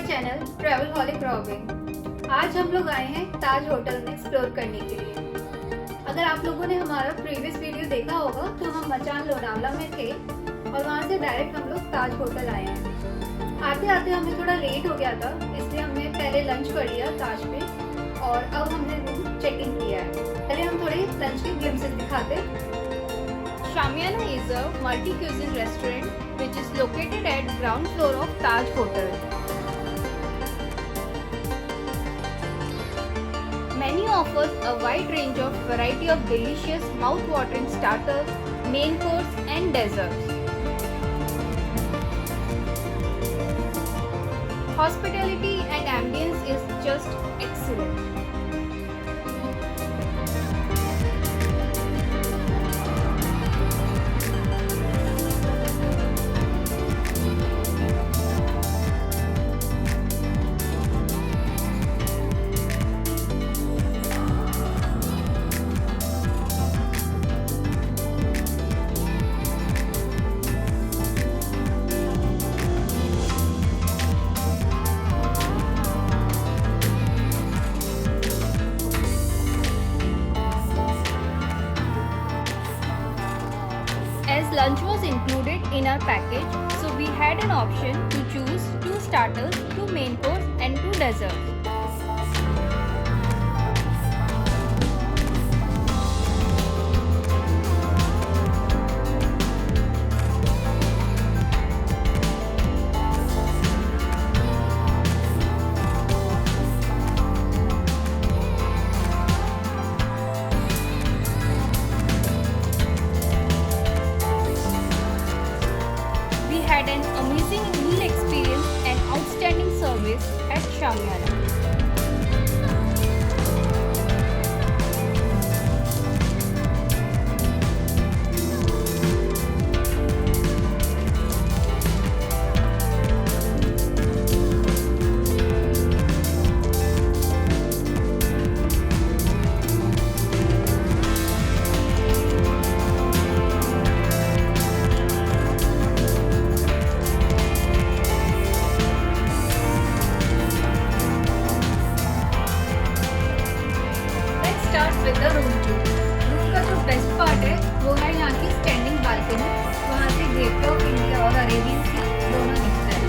Our channel travelholic Robin. आज हम लोग आए हैं ताज होटल में एक्सप्लोर करने के लिए। अगर आप लोगों ने हमारा प्रीवियस वीडियो देखा होगा तो हम मचान लोनावला में थे और वहाँ से डायरेक्ट हम लोग ताज होटल आए हैं। आते आते हमें थोड़ा लेट हो गया था, इसलिए हमने पहले लंच कर लिया ताज पे और अब हमने रूम चेक इन किया है। पहले हम थोड़े लंच के ग्लिम्पसेस दिखाते हैं। Shamiana is a multi-cuisine restaurant which is located at ground floor of Taj Hotel. Menu offers a wide range of variety of delicious mouth-watering starters, main course and desserts. Hospitality and ambience is just excellent. As lunch was included in our package, so we had an option to choose 2 starters, 2 main course and 2 desserts. We had an amazing meal experience and outstanding service at Shamiana. Start with the room tour. Room का जो best part है वो है यहाँ की standing balcony. वहाँ से gateway of India और अरेबियन सी दोनों दिखता है।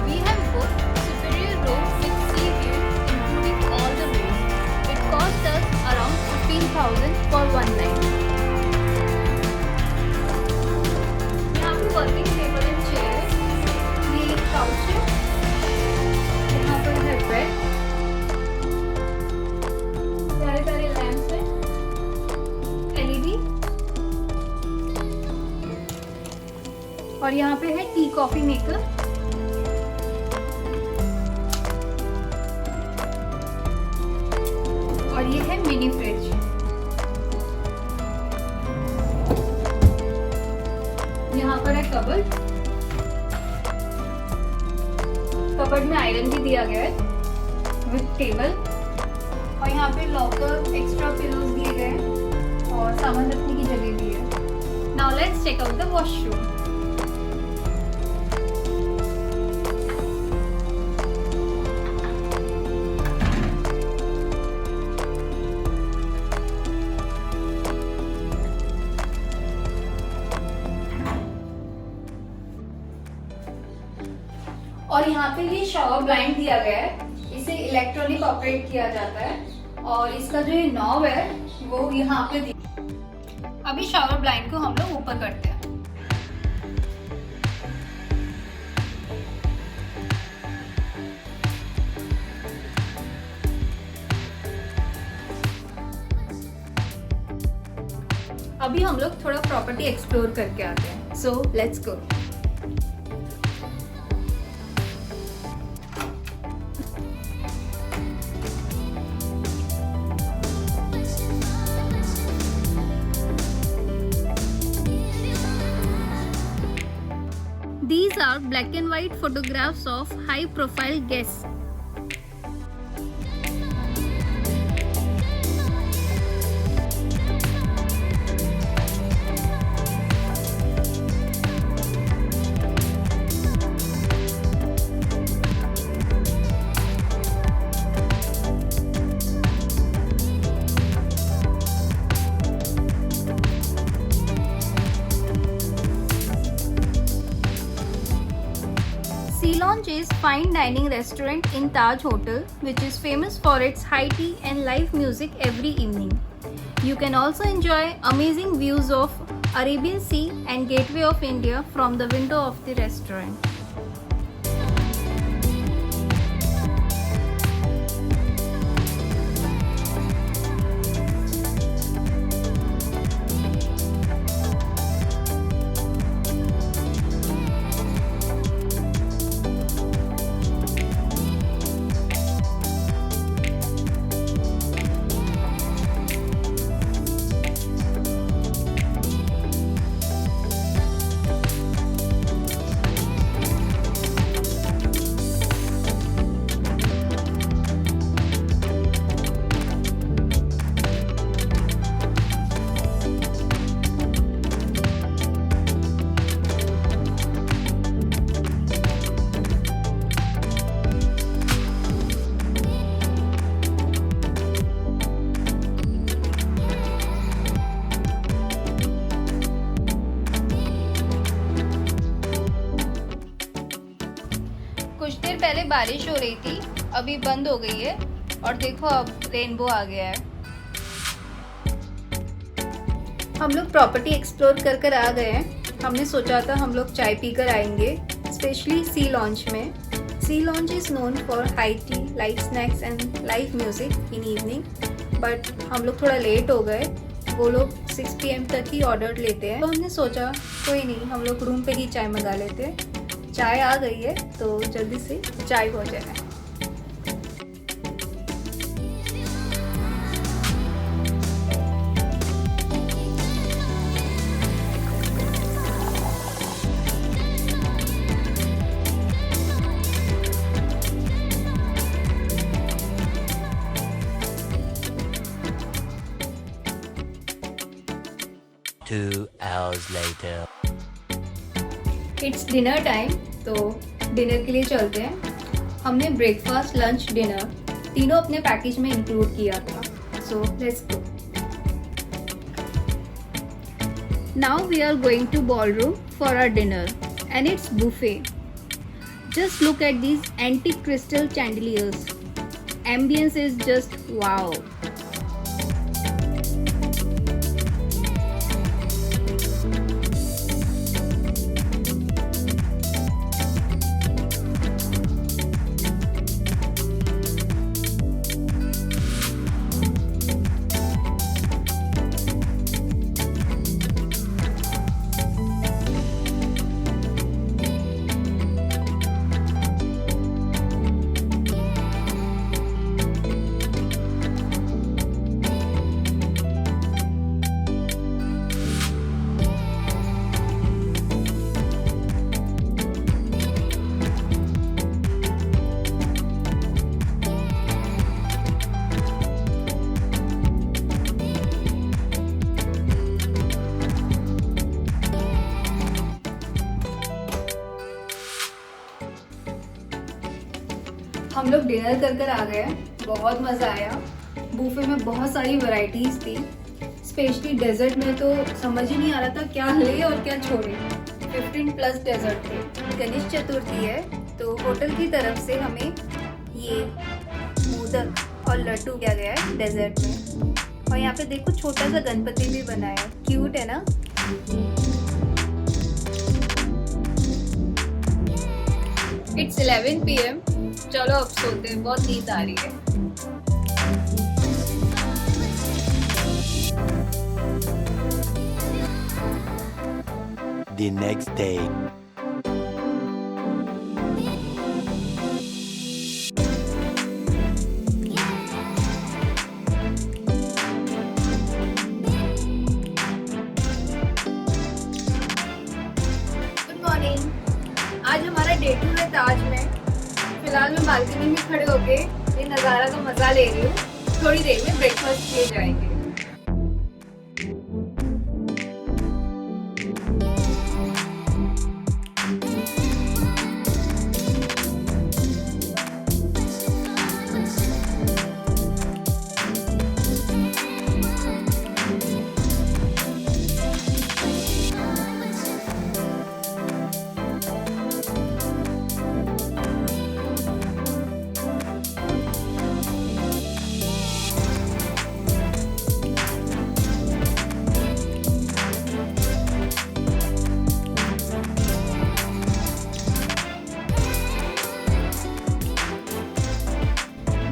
We have booked superior rooms with sea view including all the rooms. It cost us around 15,000 for one night. यहाँ पे वर्किंग टेबल एंड चेयर, ये एक काउच है, यहाँ पर है बेड, प्यारे प्यारे लैंप्स हैं, एलईडी और यहाँ पे है टी कॉफी मेकर। और ये है मिनी फ्रिज। यहाँ पर है कबर्ड। कबर्ड में आयरन भी दिया गया है विद टेबल और यहाँ पे लॉकर, एक्स्ट्रा पिलोज दिए गए हैं और सामान रखने की जगह भी है। Now let's check out the washroom. और यहाँ पे ये शॉवर ब्लाइंड दिया गया है, इसे इलेक्ट्रॉनिक ऑपरेट किया जाता है और इसका जो ये नॉब है वो यहाँ पे अभी शॉवर ब्लाइंड को हम लोग ऊपर करते हैं। अभी हम लोग थोड़ा प्रॉपर्टी एक्सप्लोर करके आते हैं, सो let's go. These are black and white photographs of high-profile guests. Sea Lounge is fine dining restaurant in Taj Hotel, which is famous for its high tea and live music every evening. You can also enjoy amazing views of Arabian Sea and Gateway of India from the window of the restaurant. कुछ देर पहले बारिश हो रही थी, अभी बंद हो गई है और देखो अब रेनबो आ गया है। हम लोग प्रॉपर्टी एक्सप्लोर कर आ गए हैं। हमने सोचा था हम लोग चाय पीकर आएंगे, स्पेशली सी लॉन्च में। Sea lounge is known for high tea, light snacks and live music in evening, but हम लोग थोड़ा लेट हो गए। वो लोग 6 PM तक ही ऑर्डर लेते हैं, तो हमने सोचा कोई नहीं, हम लोग रूम पे ही चाय मंगा लेते हैं। चाय आ गई है तो जल्दी से चाय हो जाए। Two hours later. It's dinner time, तो डिनर के लिए चलते हैं। हमने ब्रेकफास्ट, लंच, डिनर तीनों अपने पैकेज में इंक्लूड किया था। So let's go. Now we are going to ballroom for our dinner and it's buffet. Just look at these antique crystal chandeliers. Ambience is just wow. हम लोग dinner कर आ गए। बहुत मज़ा आया। बूफे में बहुत सारी वैरायटीज़ थी, स्पेशली डेजर्ट में तो समझ ही नहीं आ रहा था क्या ले और क्या छोड़े। 15+ डेजर्ट थे। गणेश चतुर्थी है तो होटल की तरफ से हमें ये मोदक और लड्डू दिया गया है डेजर्ट में। और यहाँ पे देखो छोटा सा गणपति भी बना है, क्यूट है ना। It's 11 PM। चलो अब सोते हैं, बहुत नींद आ रही है। The next day. Good morning. आज हमारा डे 2 है ताज में। फिलहाल मैं बालकनी में खड़े होके ये नज़ारा का मज़ा ले रही हूँ। थोड़ी देर में ब्रेकफास्ट किए जाएंगे।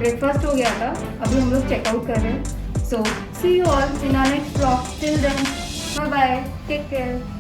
ब्रेकफास्ट हो गया था, अभी हम लोग चेकआउट कर रहे हैं। So see you all in our next vlog, till then bye bye, take care.